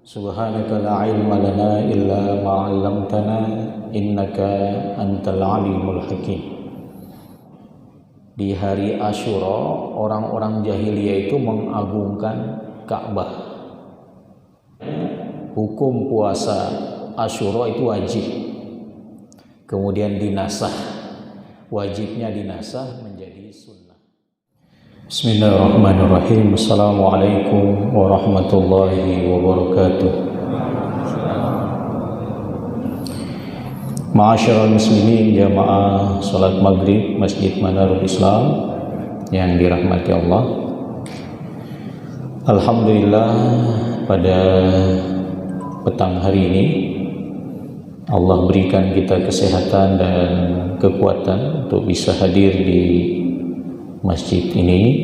Subhanaka la ilma lana illa ma 'allamtana innaka antal alimul hakim. Di hari Asyura, orang-orang jahiliyah itu mengagungkan Ka'bah. Hukum puasa Asyura itu wajib. Kemudian dinasah, wajibnya dinasah menjadi sunnah. Bismillahirrahmanirrahim. Assalamualaikum warahmatullahi wabarakatuh. Ma'asyiral muslimin, jamaah salat maghrib Masjid Manarul Islam yang dirahmati Allah. Alhamdulillah, pada petang hari ini Allah berikan kita kesehatan dan kekuatan untuk bisa hadir di masjid ini,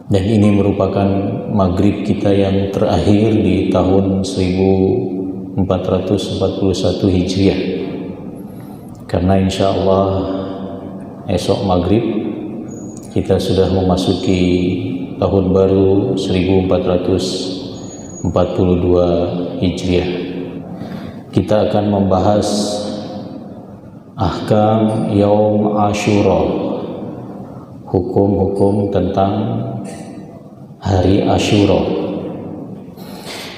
dan ini merupakan maghrib kita yang terakhir di tahun 1441 Hijriah, karena insya Allah esok maghrib kita sudah memasuki tahun baru 1442 Hijriah. Kita akan membahas ahkam Yaum Asyura, hukum-hukum tentang hari Asyura.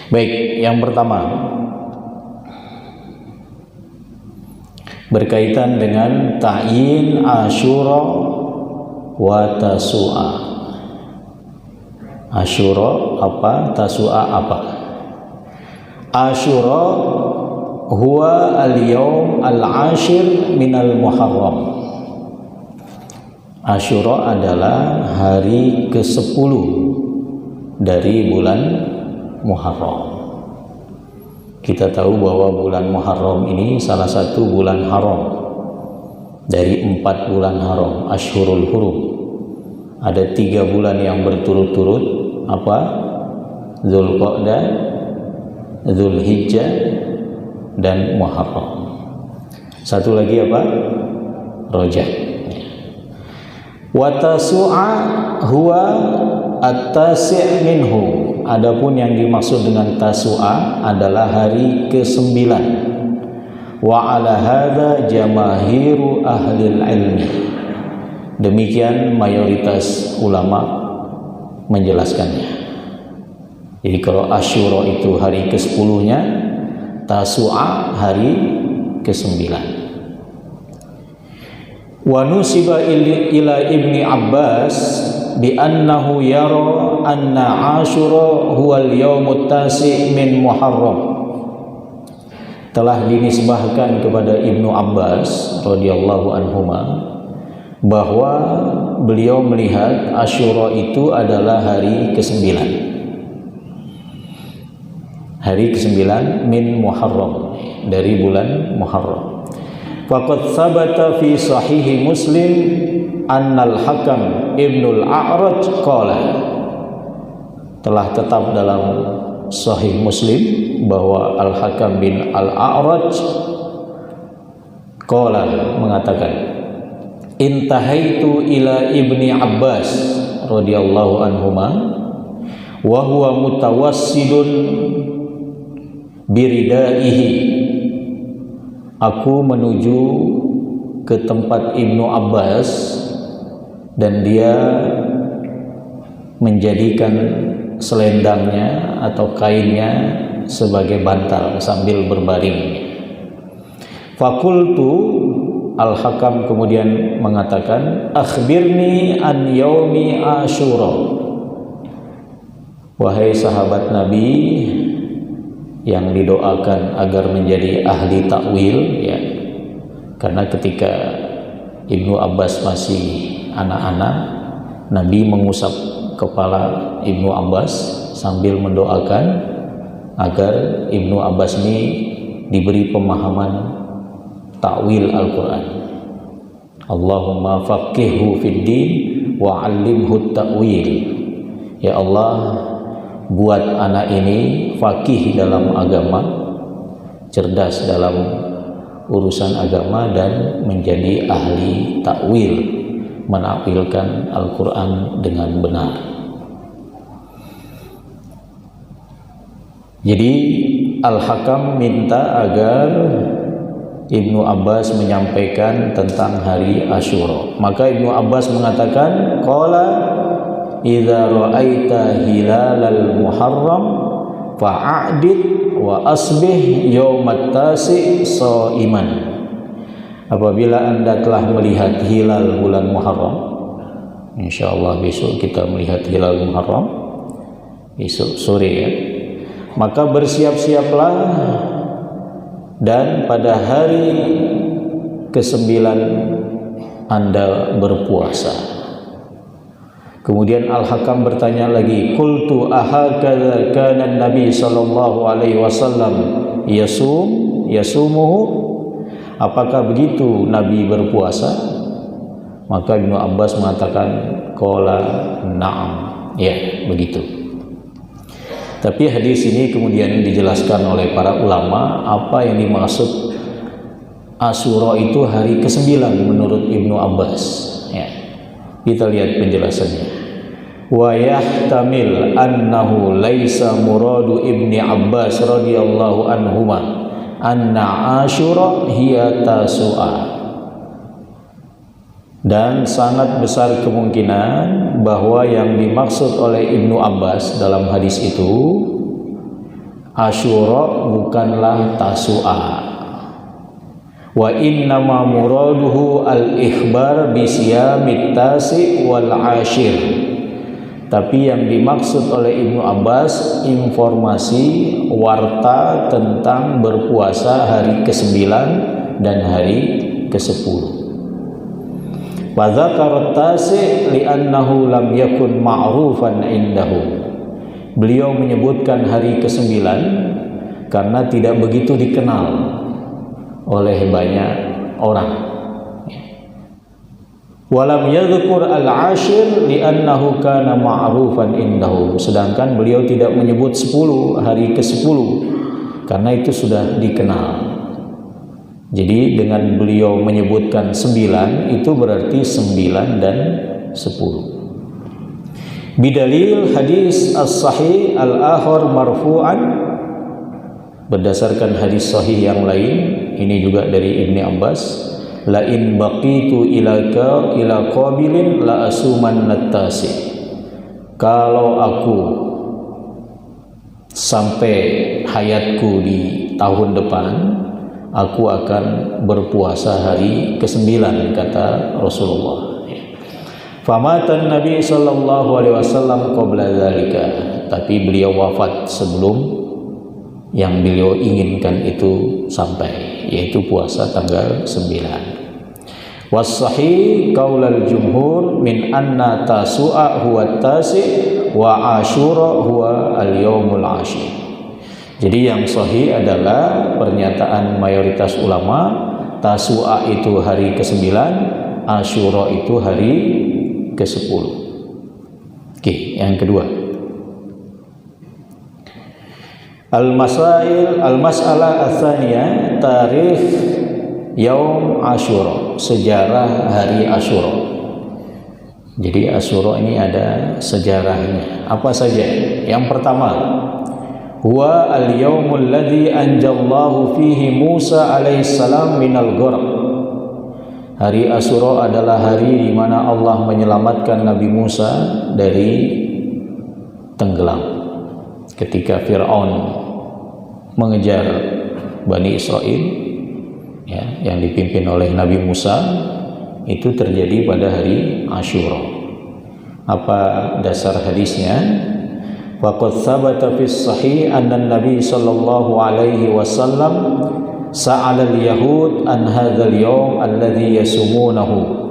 Baik, yang pertama berkaitan dengan ta'yin Asyura wa Tasu'a. Asyura apa? Tasu'a apa? Asyura huwa al-yawm al-ashir minal Muharram. Asyura adalah hari ke-10 dari bulan Muharram. Kita tahu bahwa bulan Muharram ini salah satu bulan haram dari 4 bulan haram, Ashhurul Hurum. Ada 3 bulan yang berturut-turut, apa? Dzulqa'dah, Dzulhijjah, dan Muharram. Satu lagi apa? Rajab. Wa Tasu'a huwa at-tasi' minhu. Adapun yang dimaksud dengan Tasu'a adalah hari ke-9. Wa ala hadza jamaahiru ahlil ilmi. Demikian mayoritas ulama menjelaskannya. Jadi kalau Asyura itu hari ke-10-nya, Tasu'a hari ke-9. Wa nusiba ila Ibni Abbas bi annahu yara anna Asyura huwa al-yawmut tasi' min Muharram. Telah dinisbahkan kepada Ibnu Abbas radhiyallahu anhuma bahwa beliau melihat Asyura itu adalah hari ke-9. Hari ke-9 min Muharram, dari bulan Muharram. Faqad sabata fi sahihi Muslim annal Hakam Ibnul A'raj qala. Telah tetap dalam Sahih Muslim bahwa Al-Hakam bin Al-A'raj qala mengatakan, intahaitu ila Ibni Abbas radhiyallahu anhuma wa huwa mutawassidun biridaihi. Aku menuju ke tempat Ibnu Abbas dan dia menjadikan selendangnya atau kainnya sebagai bantal sambil berbaring. Fakultu, Al-Hakam kemudian mengatakan, akhbirni an yaumi Asyura. Wahai sahabat Nabi yang didoakan agar menjadi ahli takwil, ya, karena ketika Ibnu Abbas masih anak-anak, Nabi mengusap kepala Ibnu Abbas sambil mendoakan agar Ibnu Abbas ini diberi pemahaman takwil Al-Quran. Allahumma faqihhu fid din wa 'allimhu ta'wil. Ya Allah, buat anak ini faqih dalam agama, cerdas dalam urusan agama, dan menjadi ahli takwil, menakwilkan Al-Quran dengan benar. Jadi Al-Hakam minta agar Ibnu Abbas menyampaikan tentang hari Asyura. Maka Ibnu Abbas mengatakan, qala idza ra'aita hilalal muharram fa'adid wa asbih yaumat tasi shaiman. Apabila Anda telah melihat hilal bulan Muharram, insyaallah besok kita melihat hilal Muharram, besok sore ya, maka bersiap-siaplah dan pada hari ke-9 Anda berpuasa. Kemudian Al-Hakam bertanya lagi, qultu ahakadza kana Nabi sallallahu alaihi wasallam yasumuhu? Apakah begitu Nabi berpuasa? Maka Ibnu Abbas mengatakan, qala na'am, ya begitu. Tapi hadis ini kemudian dijelaskan oleh para ulama apa yang dimaksud Asyura itu hari ke-9 menurut Ibnu Abbas ya. Kita lihat penjelasannya. Wa yahtamil annahu laisa muradu Ibni Abbas radhiyallahu anhuma anna Asyura hiya Tasu'a. Dan sangat besar kemungkinan bahwa yang dimaksud oleh Ibnu Abbas dalam hadis itu Asyura bukanlah Tasu'a. Wa innama muraduhu al-ikhbar bisiyamit tasi wal ashir. Tapi yang dimaksud oleh Ibnu Abbas informasi warta tentang berpuasa hari ke-9 dan hari ke-10. Wa dzakara tasi li'annahu lam yakun ma'rufan indahu. Beliau menyebutkan hari ke-9 karena tidak begitu dikenal oleh banyak orang. Walam yadhkur al-ashir li'annahu kana ma'rufan indahu. Sedangkan beliau tidak menyebut 10, hari ke-10 karena itu sudah dikenal. Jadi dengan beliau menyebutkan 9 itu berarti 9 dan 10. Bidalil hadis as-sahih al-akhar marfu'an, berdasarkan hadis sahih yang lain ini juga dari Ibnu Abbas, la in baqitu ila qabilin la asuman natasi. Kalau aku sampai hayatku di tahun depan, aku akan berpuasa hari ke-9 kata Rasulullah. Famatan Nabi sallallahu alaihi wasallam qabla dzalika. Tapi beliau wafat sebelum yang beliau inginkan itu sampai, yaitu puasa tanggal 9. Was-sahih qaulal jumhur min anna Tasu'a huwa tasi wa Asyura huwa al-yaumul ashir. Jadi yang sahih adalah pernyataan mayoritas ulama, Tasu'a itu hari ke-9, Asyura itu hari ke-10. Oke, yang kedua. Al-mas'alah ats-tsaniyah tarikh Yaum Asyura, sejarah hari Asyura. Jadi Asyura ini ada sejarahnya. Apa saja? Yang pertama, huwa al-yaumul ladzi anjallahu fihi Musa alaihissalam minal gharq. Hari Asyura adalah hari di mana Allah menyelamatkan Nabi Musa dari tenggelam ketika Fir'aun mengejar Bani Israel ya, yang dipimpin oleh Nabi Musa. Itu terjadi pada hari Asyura. Apa dasar hadisnya? Faqad thabata fis sahih anna Nabi sallallahu alaihi wasallam sa'ala al-yahud an hadzal yawm alladhi yasumunahu.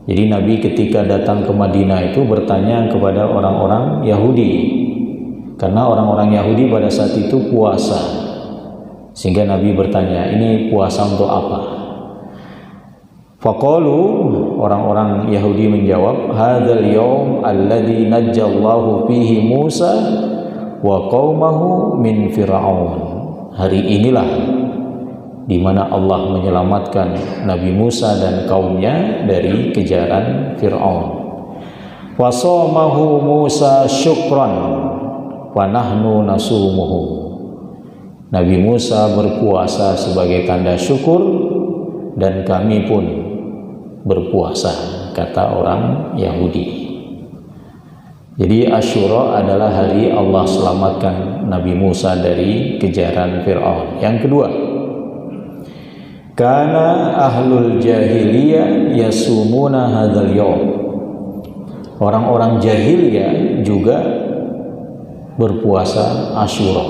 Jadi Nabi ketika datang ke Madinah itu bertanya kepada orang-orang Yahudi, karena orang-orang Yahudi pada saat itu puasa, sehingga Nabi bertanya, ini puasa untuk apa? Faqalu, orang-orang Yahudi menjawab, hadzal yaum alladzi najjallahu fihi Musa wa qaumahu min Fir'aun. Hari inilah di mana Allah menyelamatkan Nabi Musa dan kaumnya dari kejaran Fir'aun. Wasamahu Musa syukran wa nahnu nasumuhu. Nabi Musa berpuasa sebagai tanda syukur dan kami pun berpuasa, kata orang Yahudi. Jadi Asyura adalah hari Allah selamatkan Nabi Musa dari kejaran Fir'aun. Yang kedua, kana ahlul jahiliyah yasumuna hadzal yaum. Orang-orang jahiliyah juga berpuasa Asyura.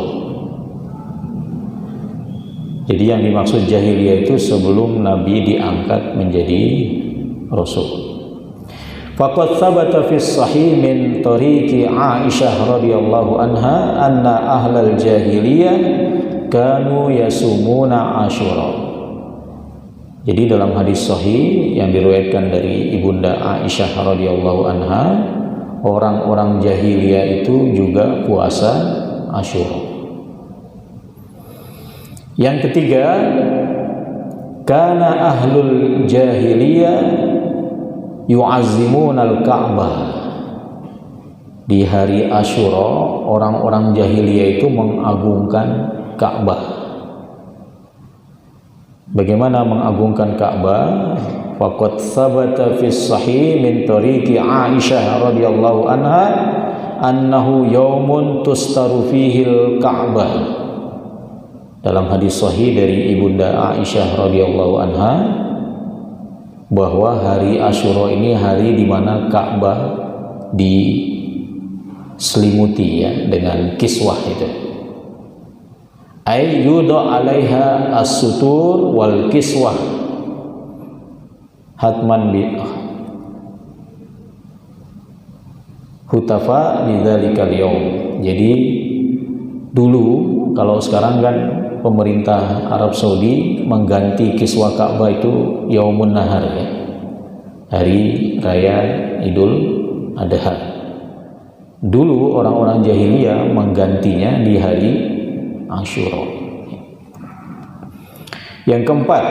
Jadi yang dimaksud jahiliyah itu sebelum Nabi diangkat menjadi Rasul. Faqad thabata fi sahih min tariqi Aisyah radhiyallahu anha anna ahlal jahiliyah kanu yasumuna Asyura. Jadi dalam hadis sahih yang diriwayatkan dari Ibunda Aisyah radhiyallahu anha, orang-orang jahiliyah itu juga puasa Asyura. Yang ketiga, kana ahlul jahiliyah yu'azzimuna al-Ka'bah. Di hari Asyura, orang-orang jahiliyah itu mengagungkan Ka'bah. Bagaimana mengagungkan Ka'bah? Faqad thabata fi sahih min tariqi Aisyah radhiyallahu anha annahu yaumun tustaru fihi al-Ka'bah. Dalam hadis sahih dari Ibunda Aisyah radhiyallahu anha bahwa hari Asyura ini hari di mana Ka'bah diselimuti ya dengan kiswah itu. Ay yuda 'alaiha as-sutur wal kiswah hatman bi hutafa lidzalikal yaum. Jadi dulu, kalau sekarang kan pemerintah Arab Saudi mengganti kiswah Ka'bah itu Yaumun Nahar ya, hari raya Idul Adha. Dulu orang-orang jahiliyah menggantinya di hari Asyura. Yang keempat,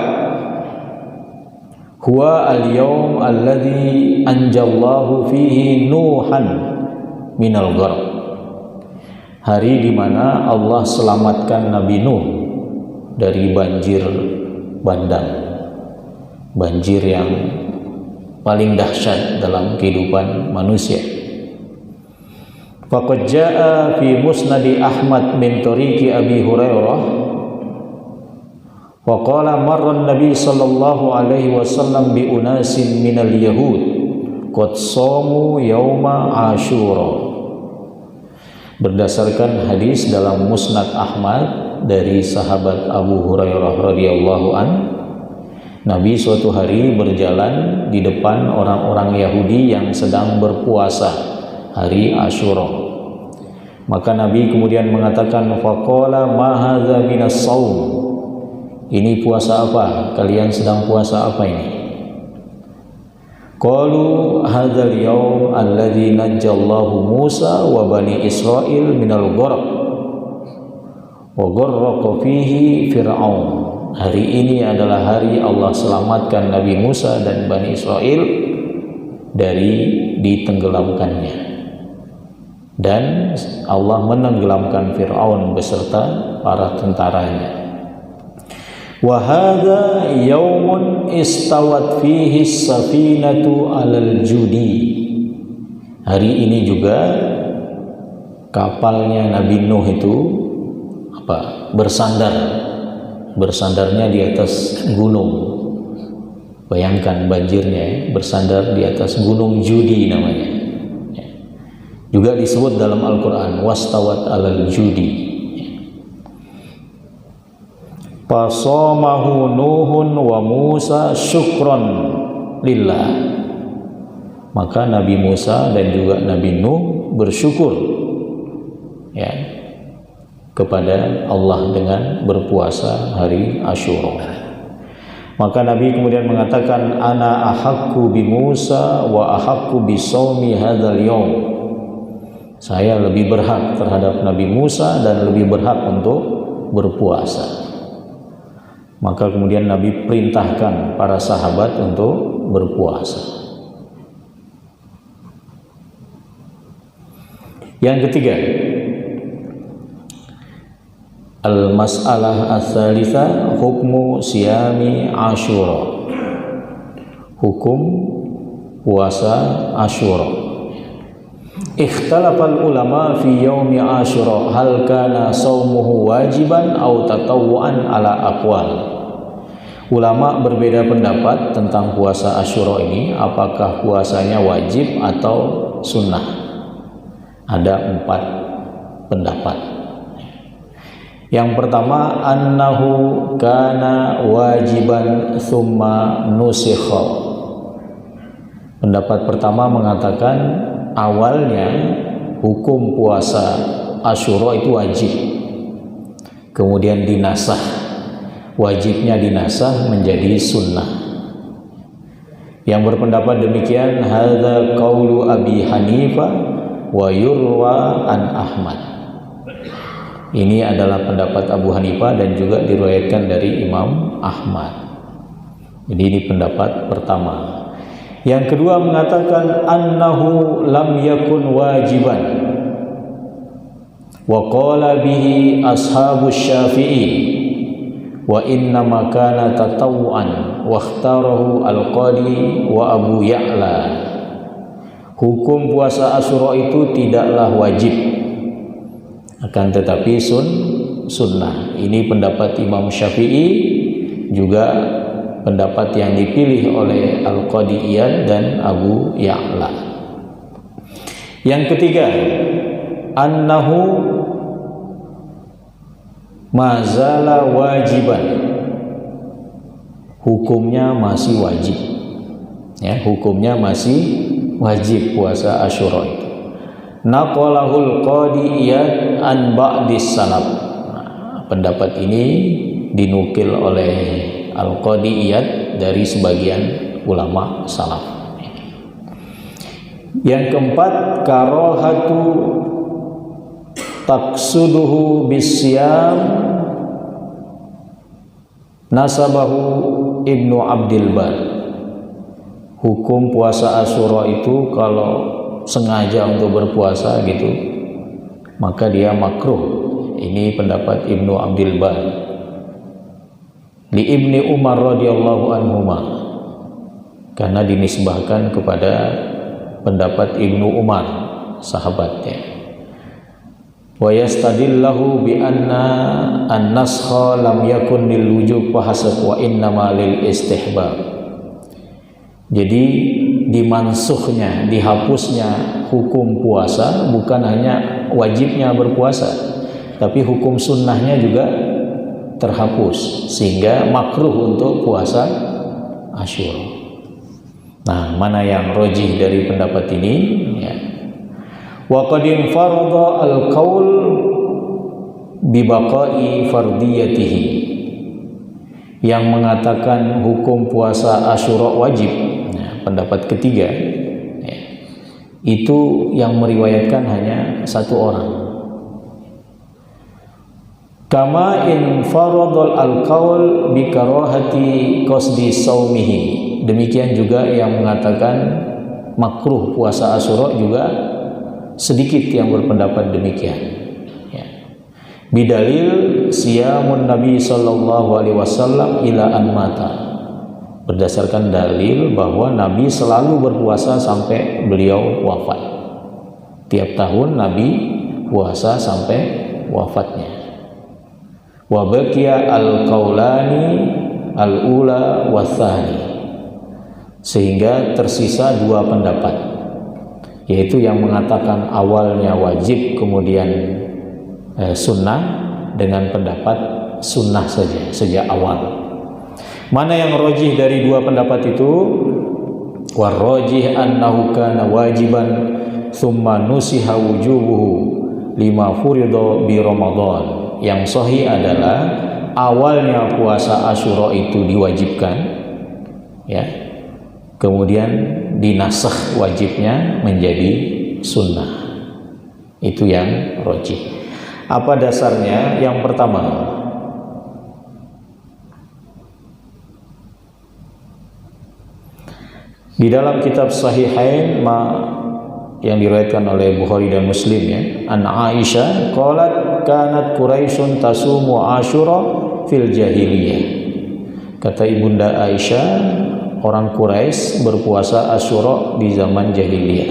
huwa al-yaum alladhi anjallahu fihi Nuhan minal gharq. Hari di mana Allah selamatkan Nabi Nuh dari banjir bandang, banjir yang paling dahsyat dalam kehidupan manusia. Faqad jaa fi musnadi Ahmad min tariqi Abi Hurairah wa qala marra an-nabi sallallahu alaihi wasallam bi unasin minal yahud qad shamu yauma Asyura. Berdasarkan hadis dalam Musnad Ahmad dari sahabat Abu Hurairah radhiyallahu an, Nabi suatu hari berjalan di depan orang-orang Yahudi yang sedang berpuasa hari Asyura. Maka Nabi kemudian mengatakan, faqala ma hadza minas shaum. Ini puasa apa? Kalian sedang puasa apa ini? Qalu hadzal yaum alladzi najjallahu Musa wa bani Israil minal gharq wa gharraqa fihi Fir'aun. Hari ini adalah hari Allah selamatkan Nabi Musa dan Bani Israel dari ditenggelamkannya, dan Allah menenggelamkan Fir'aun beserta para tentaranya. Wa hadza yaumun istawat fihi as-safinatu 'alal judi. Hari ini juga kapalnya Nabi Nuh itu bersandarnya di atas gunung. Bayangkan banjirnya ya, bersandar di atas gunung Judi namanya. Juga disebut dalam Al-Quran wastawat 'alal judi. Fasamahu Nuhun wa Musa syukron lillah. Maka Nabi Musa dan juga Nabi Nuh bersyukur ya kepada Allah dengan berpuasa hari Asyura. Maka Nabi kemudian mengatakan, ana ahaqqu bi Musa wa ahaqqu bi shaumi hadzal yaum. Saya lebih berhak terhadap Nabi Musa dan lebih berhak untuk berpuasa. Maka kemudian Nabi perintahkan para sahabat untuk berpuasa. Yang ketiga, Al-mas'alah ats-tsalitsah hukmu siyami Asyura. Hukum puasa Asyura. Ikhtalafal ulama fi yaumi Asyura hal kana shaumuhu wajiban aw tatawwu'an ala aqwal. Ulama berbeda pendapat tentang puasa Asyura ini, apakah puasanya wajib atau sunnah. Ada 4 pendapat. Yang pertama, annahu kana wajiban thumma nusikha. Pendapat pertama mengatakan awalnya hukum puasa Asyura itu wajib, kemudian dinasah, wajibnya dinasah menjadi sunnah. Yang berpendapat demikian hadza qaulu Abi Hanifah wa yurwa an Ahmad. Ini adalah pendapat Abu Hanifah dan juga diriwayatkan dari Imam Ahmad. Jadi ini pendapat pertama. Yang kedua mengatakan annahu lam yakun wajiban wa qala bihi ashabus Syafi'i wa inna ma kana tatawwan wa ikhtarahu al-Qadi wa Abu Ya'la. Hukum puasa Asyura itu tidaklah wajib, akan tetapi sunnah. Ini pendapat Imam Syafi'i, juga pendapat yang dipilih oleh Al-Qadi Iyad dan Abu Ya'la. Yang ketiga, annahu mazala wajiban. Hukumnya masih wajib. Ya, hukumnya masih wajib puasa Asyura itu. Naqalahul Qadi Iyad an ba'dis salaf. Pendapat ini dinukil oleh Al-Qadi Iyad dari sebagian ulama salaf. Yang keempat, karahatu taqsuduhu bisyam nasabahu Ibnu Abdil Bar. Hukum puasa Asyura itu kalau sengaja untuk berpuasa gitu, maka dia makruh. Ini pendapat Ibnu Abdil Bar. Li Ibni Umar radhiyallahu anhuma, karena dinisbahkan kepada pendapat Ibnu Umar, sahabatnya. Wa yastadillahu bi anna an-naskha lam yakun lil wujub wa hasab wa innama lil istihbab. Jadi dimansuhnya, dihapusnya hukum puasa bukan hanya wajibnya berpuasa, tapi hukum sunnahnya juga terhapus, sehingga makruh untuk puasa Asyura. Nah, mana yang rajih dari pendapat ini? Ya. Wa qad infarada al-qaul bi baqa'i fardiyatihi. Yang mengatakan hukum puasa Asyura wajib, nah, pendapat ketiga, ya, itu yang meriwayatkan hanya 1 orang. Kama infaradul al-qaul bi karahati qasdi saumihi. Demikian juga yang mengatakan makruh puasa Asyura juga sedikit yang berpendapat demikian. Ya. Bidalil siyamun Nabi sallallahu alaihi wasallam ila an mata. Berdasarkan dalil bahwa Nabi selalu berpuasa sampai beliau wafat. Tiap tahun Nabi puasa sampai wafatnya. Wa baqiya al-qaulani al-ula wa tsani. Sehingga tersisa 2 pendapat, yaitu yang mengatakan awalnya wajib kemudian sunnah, dengan pendapat sunnah saja sejak awal. Mana yang rajih dari 2 pendapat itu? War rajih annahu kana wajiban thumma nusiha wujubuhu lima furida bi Ramadan. Yang sahih adalah awalnya puasa Asyura itu diwajibkan, ya, kemudian dinasakh wajibnya menjadi sunnah. Itu yang rajih. Apa dasarnya? Yang pertama, di dalam kitab Sahihain yang diriwayatkan oleh Bukhari dan Muslim ya. An Aisyah qalat kanat Quraisyun tasumu Asyura fil jahiliyah. Kata Ibunda Aisyah, orang Quraisy berpuasa Asyura di zaman jahiliyah.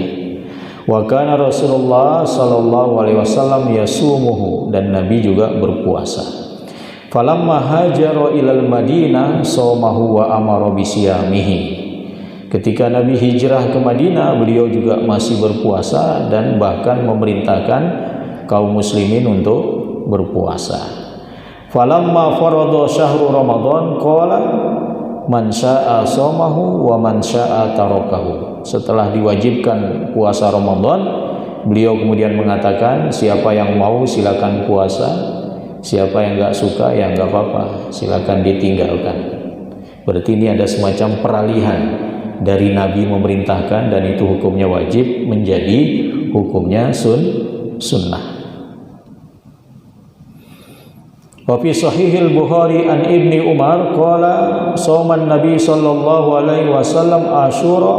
Wa kana Rasulullah sallallahu alaihi wasallam yasumuhu, dan Nabi juga berpuasa. Falamma hajara ilal Madinah shaumahu wa amara bisiyamihi. Ketika Nabi hijrah ke Madinah, beliau juga masih berpuasa dan bahkan memerintahkan kaum muslimin untuk berpuasa. Falamma farada syahru Ramadan qala man syaa'a shaumahu wa man syaa'a tarakahu. Setelah diwajibkan puasa Ramadan, beliau kemudian mengatakan, siapa yang mau silakan puasa, siapa yang enggak suka ya enggak apa-apa, silakan ditinggalkan. Berarti ini ada semacam peralihan dari Nabi memerintahkan dan itu hukumnya wajib menjadi hukumnya sunnah. Wa fi sahihil Bukhari an Ibni Umar qala shauman Nabi sallallahu alaihi wasallam Asyura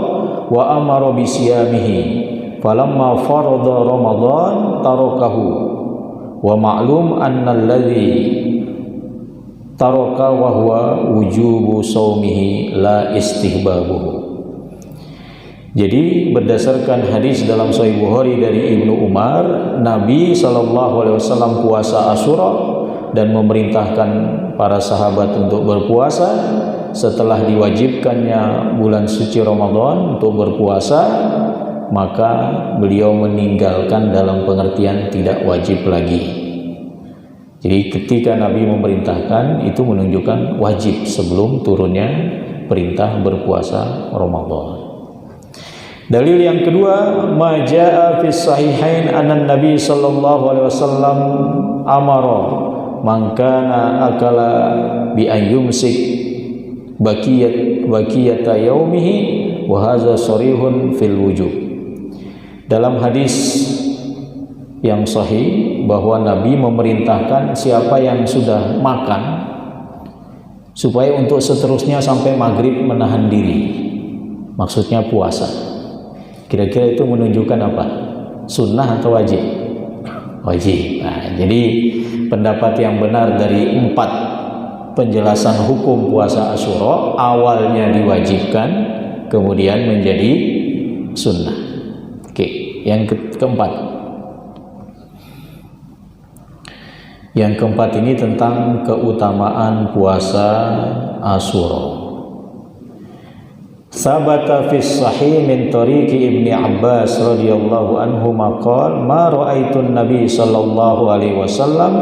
wa amara bi siyamihi falamma farada Ramadan tarakahu wa ma'lum anna alladhi taraka wa huwa wujubu saumihi la istihbabuhu. Jadi berdasarkan hadis dalam Sahih Bukhari dari Ibnu Umar, Nabi SAW puasa Asyura dan memerintahkan para sahabat untuk berpuasa. Setelah diwajibkannya bulan suci Ramadan untuk berpuasa, maka beliau meninggalkan dalam pengertian tidak wajib lagi. Jadi ketika Nabi memerintahkan, itu menunjukkan wajib sebelum turunnya perintah berpuasa Ramadan. Dalil yang kedua, ma jaa fi sahihain anna Nabi sallallahu alaihi wasallam amara man kana akala bi an yumsik baqiyata yaumihi wa hadza sharihun fil wujub. Dalam hadis yang sahih bahwa Nabi memerintahkan siapa yang sudah makan supaya untuk seterusnya sampai maghrib menahan diri, maksudnya puasa. Kira-kira itu menunjukkan apa? Sunnah atau wajib? Wajib. Nah, jadi pendapat yang benar dari 4 penjelasan hukum puasa Asyura, awalnya diwajibkan, kemudian menjadi sunnah. Oke, yang keempat. Yang keempat ini tentang keutamaan puasa Asyura. Sabata fi sahih min tariqi Ibni Abbas radhiyallahu anhu maqal ma ra'aitun nabi sallallahu alaihi wasallam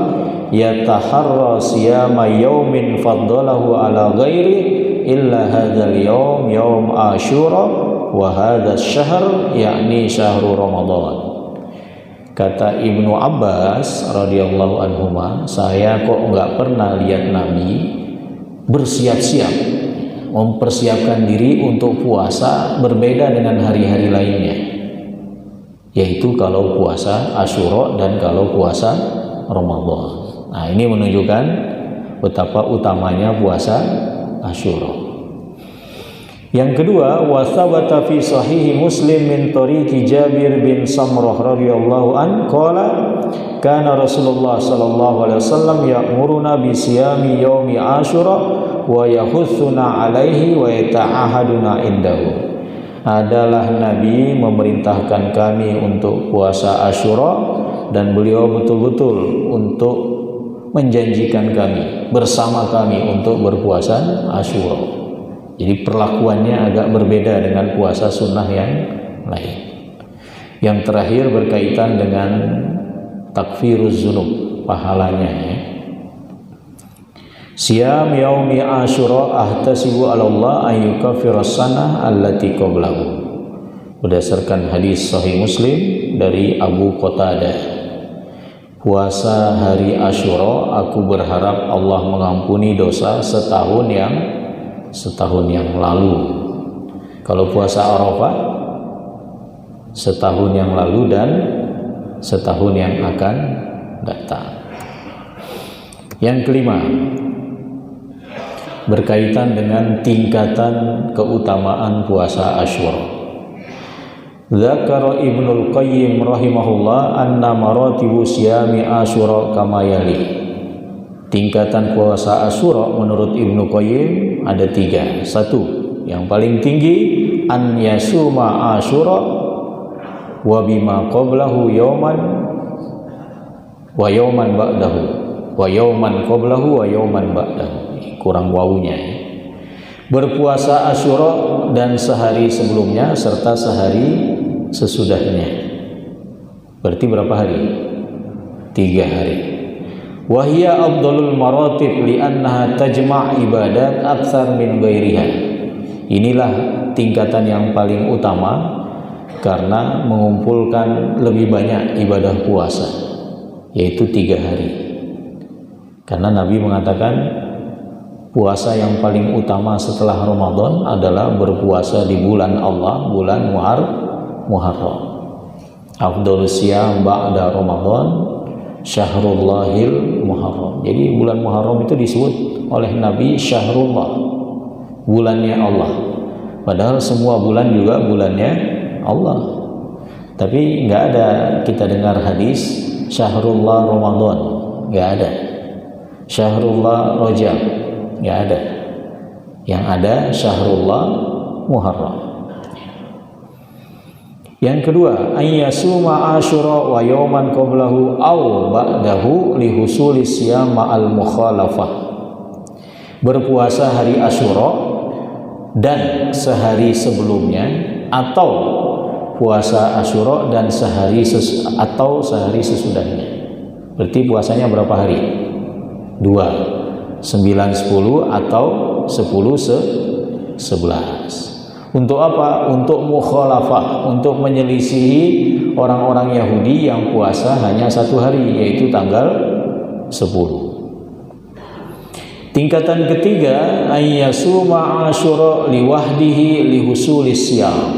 yataharra siyama yaumin faddalahu ala ghairi illa hadzal yaum yaum Asyura wa hadzal syahr yakni syahrul Ramadan. Kata Ibnu Abbas radhiyallahu anhuma, saya kok enggak pernah lihat Nabi bersiap-siap mempersiapkan diri untuk puasa berbeda dengan hari-hari lainnya, yaitu kalau puasa Asyura dan kalau puasa Ramadan. Nah, ini menunjukkan betapa utamanya puasa Asyura. Yang kedua, wasabata fi sahih Muslim min tariqi Jabir bin Samrah radhiyallahu an qala kana Rasulullah sallallahu alaihi wasallam ya'muruna bi siyami yaumi Asyura wa yahuthuna alaihi wa yata'ahaduna indahu. Adalah Nabi memerintahkan kami untuk puasa Asyura dan beliau betul-betul untuk menjanjikan kami bersama kami untuk berpuasa Asyura. Jadi perlakuannya agak berbeda dengan puasa sunnah yang lain. Yang terakhir berkaitan dengan takfiruz dzunub, pahalanya ya. Siyam yaumi Asyura ahtasibu 'ala Allah an yukaffiras sanah allati qablahu. Berdasarkan hadis sahih Muslim dari Abu Qatadah, puasa hari Asyura aku berharap Allah mengampuni dosa setahun yang lalu. Kalau puasa Arafah setahun yang lalu dan setahun yang akan datang. Yang kelima, berkaitan dengan tingkatan keutamaan puasa Asyura. Dzakara Ibnul Qayyim rahimahullah anna maratibu siyami Asyura kama yali. Tingkatan puasa Asyura menurut Ibnu Qayyim ada 3. 1, yang paling tinggi an yasuma Asyura wa bima qablahu yauman wa yauman ba'dahu wa yauman qablahu wa yauman ba'dahu. Kurang wawunya. Berpuasa Asyura dan sehari sebelumnya serta sehari sesudahnya. Berarti berapa hari? 3 hari. Wahia afdalul maratib li'annaha tajma' ibadat aktsar min ghairiha. Inilah tingkatan yang paling utama karena mengumpulkan lebih banyak ibadah puasa, yaitu 3 hari. Karena Nabi mengatakan puasa yang paling utama setelah Ramadan adalah berpuasa di bulan Allah, bulan Muharram. Afdhalus siyam ba'da Ramadan Syahrullahil Muharram. Jadi bulan Muharram itu disebut oleh Nabi Syahrullah, bulannya Allah. Padahal semua bulan juga bulannya Allah. Tapi nggak ada kita dengar hadis Syahrullah Ramadan, nggak ada. Syahrullah Rajab, nggak ada. Yang ada Syahrullah Muharram. Yang kedua, ayyasuma Asyura wa yauman qablahu aw ba'dahu li husuli siyam ma'al mukhalafah. Berpuasa hari Asyura dan sehari sebelumnya, atau puasa Asyura dan sehari sesudahnya. Berarti puasanya berapa hari? 2, 9, 10 atau 10, 11. Untuk apa? Untuk mukhalafah, untuk menyelisihi orang-orang Yahudi yang puasa hanya 1 hari, yaitu tanggal 10. Tingkatan ketiga, ayyasuma Asyura liwahdihi lihusulis siyam.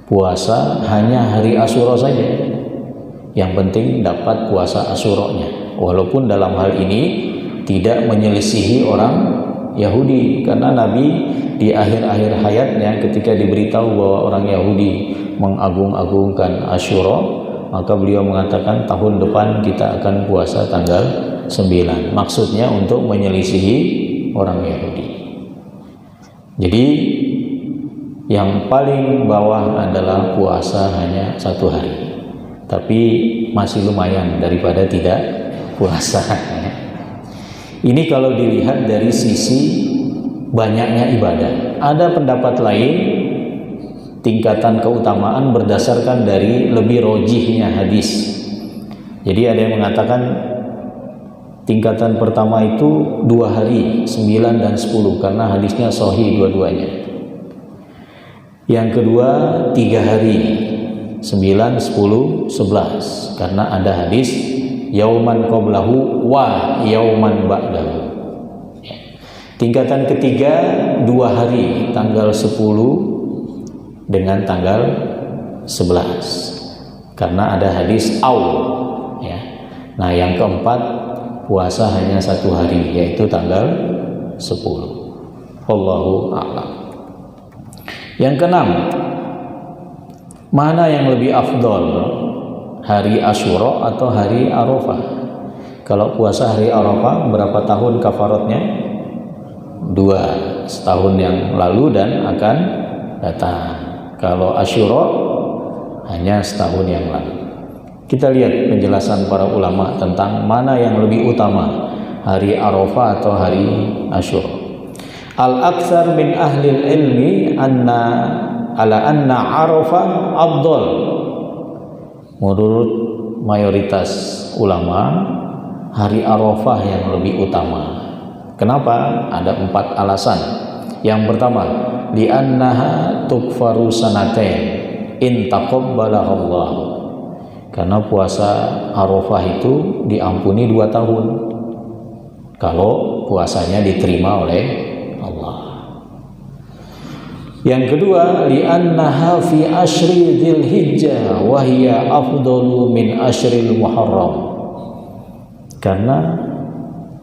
Puasa hanya hari Asyura saja, yang penting dapat puasa Asyuranya. Walaupun dalam hal ini tidak menyelisihi orang Yahudi, karena Nabi di akhir-akhir hayatnya ketika diberitahu bahwa orang Yahudi mengagung-agungkan Asyura, maka beliau mengatakan tahun depan kita akan puasa tanggal 9. Maksudnya untuk menyelisihi orang Yahudi. Jadi yang paling bawah adalah puasa hanya 1 hari, tapi masih lumayan daripada tidak puasa. Ini kalau dilihat dari sisi banyaknya ibadah. Ada pendapat lain, tingkatan keutamaan berdasarkan dari lebih rojihnya hadis. Jadi ada yang mengatakan tingkatan pertama itu 2 hari, 9 dan 10, karena hadisnya sahih dua-duanya. Yang kedua 3 hari, 9, 10, 11, karena ada hadis yauman qablahu wa yauman ba'dahu. Tingkatan ketiga 2 hari, tanggal 10 dengan tanggal 11, karena ada hadis aw, ya. Nah, yang keempat puasa hanya 1 hari, yaitu tanggal 10. Wallahu a'lam. Yang keenam, mana yang lebih afdol, hari Asyura atau hari Arafah? Kalau puasa hari Arafah berapa tahun kafaratnya? 2, setahun yang lalu dan akan datang. Kalau Asyura hanya setahun yang lalu. Kita lihat penjelasan para ulama tentang mana yang lebih utama, hari Arafah atau hari Asyura. Al-aktsar min ahli ilmi anna Arafah afdal. Menurut mayoritas ulama, hari Arafah yang lebih utama. Kenapa? Ada 4 alasan. Yang pertama, li'annaha tukfaru sanatain in taqabbalaha Allah. Karena puasa Arafah itu diampuni 2 tahun kalau puasanya diterima oleh Allah. Yang kedua, li'annaha fi asyri dzilhijjah wa hiya afdalu min asyril muharram. Karena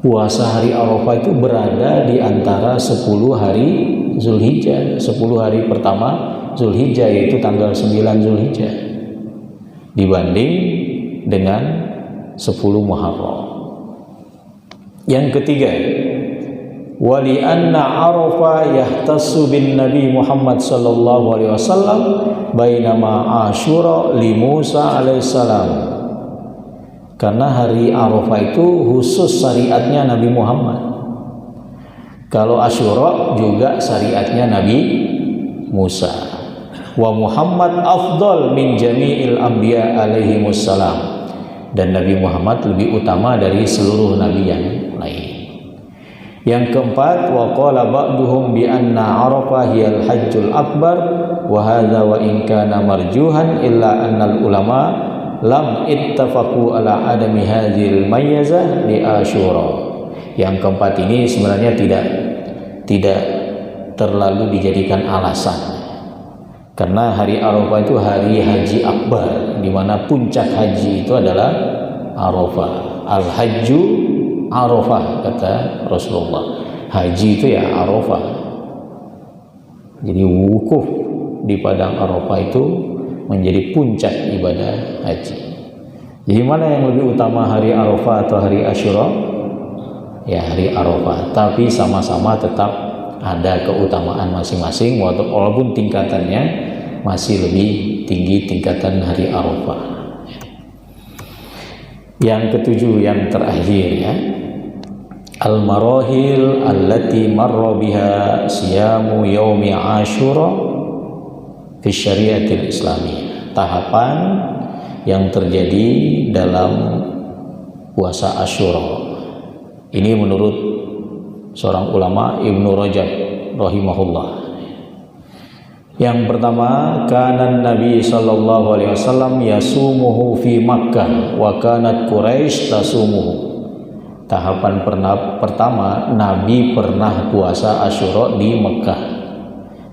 puasa hari Arafah itu berada di antara 10 hari Zulhijjah, 10 hari pertama Zulhijjah, yaitu tanggal 9 Zulhijjah, dibanding dengan 10 Muharram. Yang ketiga, wali anna Arafah yahtassu bin Nabi Muhammad sallallahu alaihi wasallam bainama Asyura li Musa alaihissalam. Karena hari Arafah itu khusus syariatnya Nabi Muhammad. Kalau Asyura juga syariatnya Nabi Musa. Wa Muhammad afdal min jami'il anbiya alaihi wassalam. Dan Nabi Muhammad lebih utama dari seluruh nabi yang lain. Yang keempat, wa qala ba'duhum bi anna Arafah hiyal hajjul akbar wa hadza wa in kana marjuhan illa annal ulama lam ittafaqu ala adami hadzal mayyazah li Asyura. Yang keempat ini sebenarnya tidak terlalu dijadikan alasan, karena hari Arafah itu hari haji akbar, di mana puncak haji itu adalah Arafah. Al-hajju Arafah, kata Rasulullah. Haji itu ya Arafah. Jadi wukuf di padang Arafah itu menjadi puncak ibadah haji. Jadi mana yang lebih utama, hari Arafah atau hari Asyura? Ya hari Arafah, tapi sama-sama tetap ada keutamaan masing-masing, walaupun tingkatannya masih lebih tinggi tingkatan hari Arafah. Yang ketujuh, yang terakhir ya, al-marahil allati marra biha siyamu yaumi Asyura fi syariatil islamiyah. Tahapan yang terjadi dalam puasa Asyura. Ini menurut seorang ulama, Ibnu Rajab rahimahullah. Yang pertama, kana Nabi sallallahu alaihi wasallam yasumuhu fi Makkah wa kanat Quraisy tasumuhu. Tahapan pertama, Nabi pernah puasa Asyura di Mekah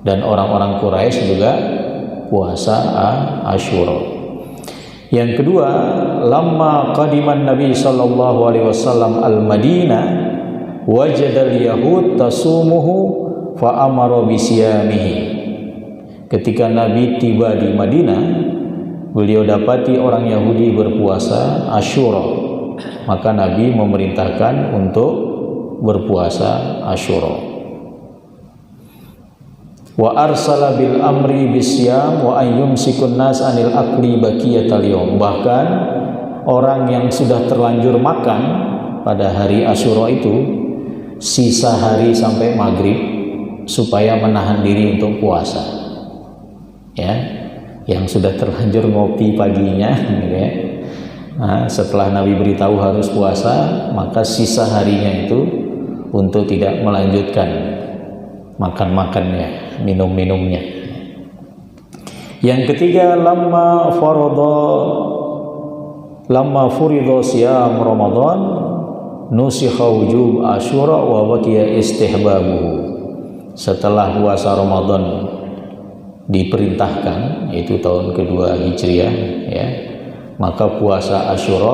dan orang-orang Quraisy juga puasa Asyura. Yang kedua, lamma qadiman Nabi sallallahu alaihi wasallam al-Madinah wajadal yahud tasumuhu fa amara bisiyamihi. Ketika Nabi tiba di Madinah, beliau dapati orang Yahudi berpuasa Asyura, maka Nabi memerintahkan untuk berpuasa Asyura. Wa arsala bil amri bisyam wa ayyumsikun nas anil akli baqiyatal yawm. Bahkan orang yang sudah terlanjur makan pada hari Asyura itu sisa hari sampai maghrib supaya menahan diri untuk puasa. Ya, yang sudah terlanjur ngopi paginya gitu ya. Nah, setelah Nabi beritahu harus puasa, maka sisa harinya itu untuk tidak melanjutkan makan-makannya, minum-minumnya. Yang ketiga, lamma furidho siyam Ramadan nusikha wujub Asyura wa baqiya istihbabuhu. Setelah puasa Ramadan diperintahkan, yaitu tahun kedua Hijriah ya, maka puasa Asyura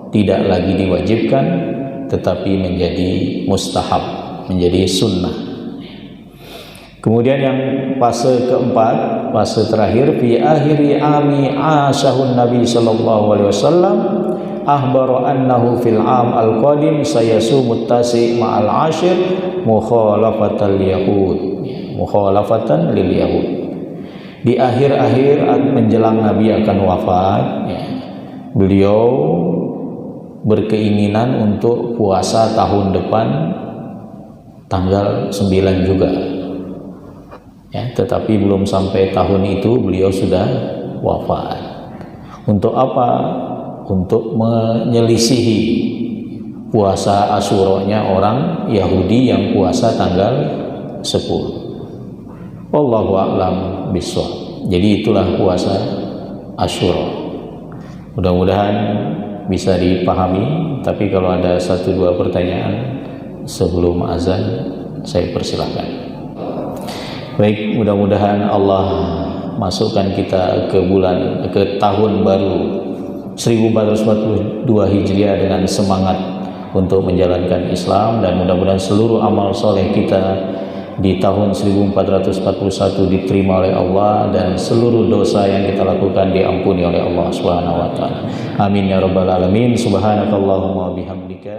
tidak lagi diwajibkan tetapi menjadi mustahab, menjadi sunnah. Kemudian yang fase keempat, fase terakhir, fi akhiri ami asyahun Nabi sallallahu alaihi wasallam akhbara annahu fil am al-qadim sayasumut tasi ma'al ashir mukhalafatan lil yahud. Di akhir-akhir menjelang Nabi akan wafat ya, beliau berkeinginan untuk puasa tahun depan tanggal 9 juga ya, tetapi belum sampai tahun itu beliau sudah wafat. Untuk apa? Untuk menyelisihi puasa Asyuranya orang Yahudi yang puasa tanggal 10. Wallahu a'lam bishawab. Jadi itulah puasa Asyura. Mudah-mudahan bisa dipahami. Tapi kalau ada 1-2 pertanyaan sebelum azan, saya persilahkan. Baik, mudah-mudahan Allah masukkan kita ke tahun baru 1442 Hijriah dengan semangat untuk menjalankan Islam, dan mudah-mudahan seluruh amal soleh kita di tahun 1441 diterima oleh Allah, dan seluruh dosa yang kita lakukan diampuni oleh Allah Subhanahu wa taala. Amin ya rabbal alamin. Subhanakallahumma wa bihamdika